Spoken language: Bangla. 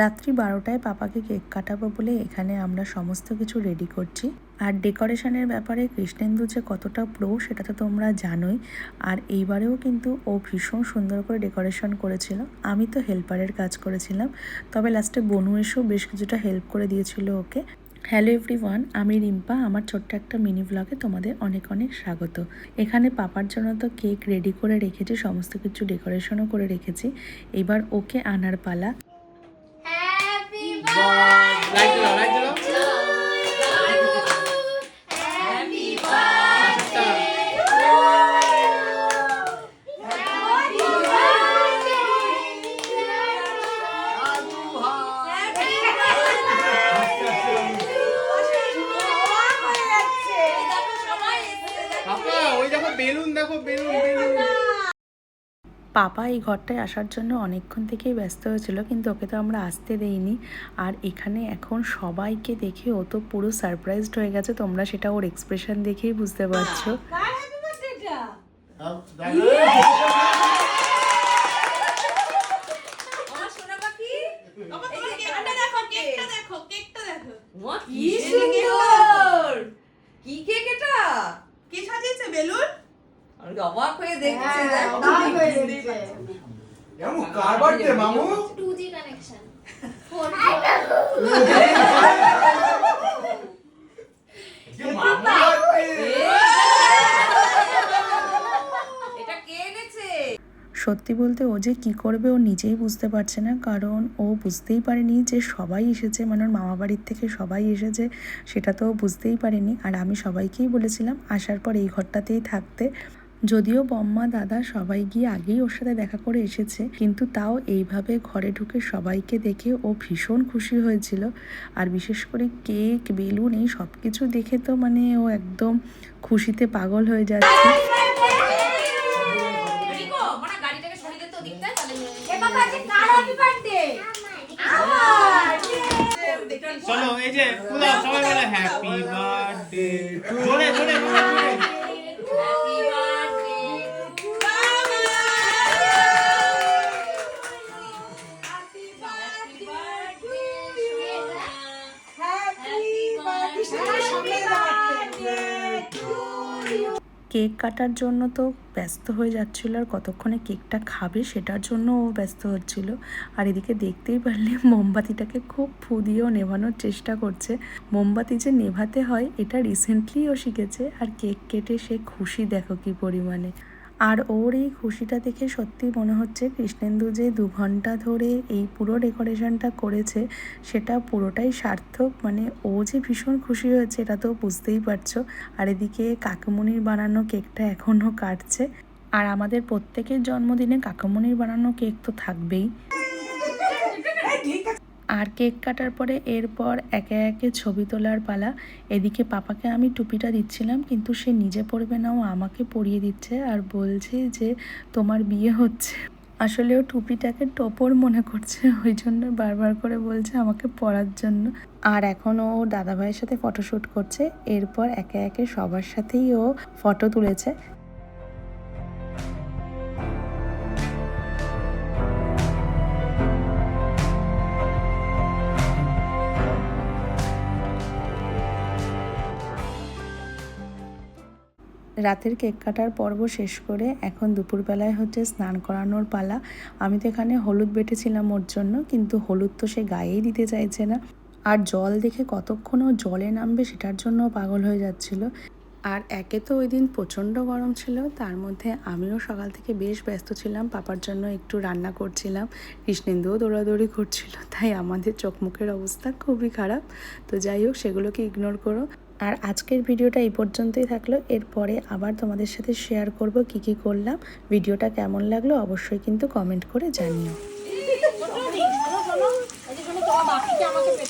রাত্রি 12টায় পাপাকে কেক কাটাবো বলে এখানে আমরা সমস্ত কিছু রেডি করছি। আর ডেকোরেশনের ব্যাপারে কৃষ্ণেন্দু যে কতটা প্রো সেটা তো তোমরা জানোই। আর এইবারেও কিন্তু ও ভীষণ সুন্দর করে ডেকোরেশন করেছিল। আমি তো হেল্পারের কাজ করেছিলাম, তবে লাস্টে বনু এসেও বেশ কিছুটা হেল্প করে দিয়েছিল ওকে। হ্যালো এভরিওয়ান, আমি রিম্পা। আমার ছোট্ট একটা মিনি ব্লগে তোমাদের অনেক অনেক স্বাগত। এখানে পাপার জন্য তো কেক রেডি করে রেখেছি, সমস্ত কিছু ডেকোরেশনও করে রেখেছি। এবার ওকে আনার পালা। পাপা এই ঘরটায় আসার জন্য অনেকক্ষণ থেকেই ব্যস্ত হয়েছিল, কিন্তু ওকে তো আমরা আসতে দেইনি। আর এখানে এখন সবাইকে দেখে ও তো পুরো সারপ্রাইজড হয়ে গেছে। তোমরা সেটা ওর এক্সপ্রেশন দেখেই বুঝতে পারছো। কি কেক এটা? কে সাজিয়েছে বেলুন? আমি অবাক হয়ে দেখছি। এমন কার বার্থডে মামু? 2G কানেকশন 4G এটা কে এনেছে? সত্যি বলতে ও যে কী করবে ও নিজেই বুঝতে পারছে না, কারণ ও বুঝতেই পারেনি যে সবাই এসেছে, মানে ওর মামা বাড়ির থেকে সবাই এসেছে, সেটা তো ও বুঝতেই পারেনি। আর আমি সবাইকেই বলেছিলাম আসার পর এই ঘরটাতেই থাকতে। যদিও বম্মা দাদা সবাই গিয়ে আগেই ওর সাথে দেখা করে এসেছে, কিন্তু তাও এইভাবে ঘরে ঢুকে সবাইকে দেখে ও ভীষণ খুশি হয়েছিল। আর বিশেষ করে কেক, বেলুন, এই সব কিছু দেখে তো মানে ও একদম খুশিতে পাগল হয়ে যাচ্ছে। চলো এই যে ফুলাও সবাই বলে হ্যাপি বার্থডে জোরে জোরে জোরে কেক কাটার জন্য তো ব্যস্ত হয়ে যাচ্ছিলো, আর কতক্ষণে কেকটা খাবে সেটার জন্য ও ব্যস্ত হচ্ছিল। আর এদিকে দেখতেই পারলে মোমবাতিটাকে খুব ফু দিয়েও নেভানোর চেষ্টা করছে। মোমবাতি যে নেভাতে হয় এটা রিসেন্টলি ও শিখেছে। আর কেক কেটে সে খুশি দেখো কি পরিমাণে। আর ওর এই খুশিটা দেখে সত্যি মনে হচ্ছে কৃষ্ণেন্দু যে 2 ঘন্টা ধরে এই পুরো ডেকোরেশনটা করেছে সেটা পুরোটাই সার্থক। মানে ও যে ভীষণ খুশি হয়েছে এটা তো বুঝতেই পারছো। আর এদিকে কাকুমণির বানানো কেকটা এখনও কাটছে। আর আমাদের প্রত্যেকের জন্মদিনে কাকুমণির বানানো কেক তো থাকবেই। আর কেক কাটার পরে এরপর একে একে ছবি তোলার পালা। এদিকে পাপাকে আমি টুপিটা দিচ্ছিলাম, কিন্তু সে নিজে পরবে না, ও আমাকে পরিয়ে দিচ্ছে আর বলছে যে তোমার বিয়ে হচ্ছে। আসলে ও টুপিটাকে টোপর মনে করছে, ওই জন্য বারবার করে বলছে আমাকে পরার জন্য। আর এখন ও দাদাভাইয়ের সাথে ফটোশ্যুট করছে। এরপর একে একে সবার সাথেই ও ফটো তুলেছে। রাতের কেক কাটার পর্ব শেষ করে এখন দুপুরবেলায় হচ্ছে স্নান করানোর পালা। আমি তো এখানে হলুদ বেটেছিলাম ওর জন্য, কিন্তু হলুদ তো সে গায়েই দিতে চাইছে না। আর জল দেখে কতক্ষণ ও জলে নামবে সেটার জন্য পাগল হয়ে যাচ্ছিল। আর একে তো ওই দিন প্রচণ্ড গরম ছিল, তার মধ্যে আমিও সকাল থেকে বেশ ব্যস্ত ছিলাম, পাপার জন্য একটু রান্না করছিলাম, কৃষ্ণেন্দুও দৌড়াদৌড়ি করছিল, তাই আমাদের চোখ মুখের অবস্থা খুবই খারাপ। তো যাই হোক, সেগুলোকে ইগনোর করো। আর আজকের ভিডিওটা এই পর্যন্তই থাকলো। এরপরে আবার তোমাদের সাথে শেয়ার করব কি কি করলাম। ভিডিওটা কেমন লাগলো অবশ্যই কিন্তু কমেন্ট করে জানিও।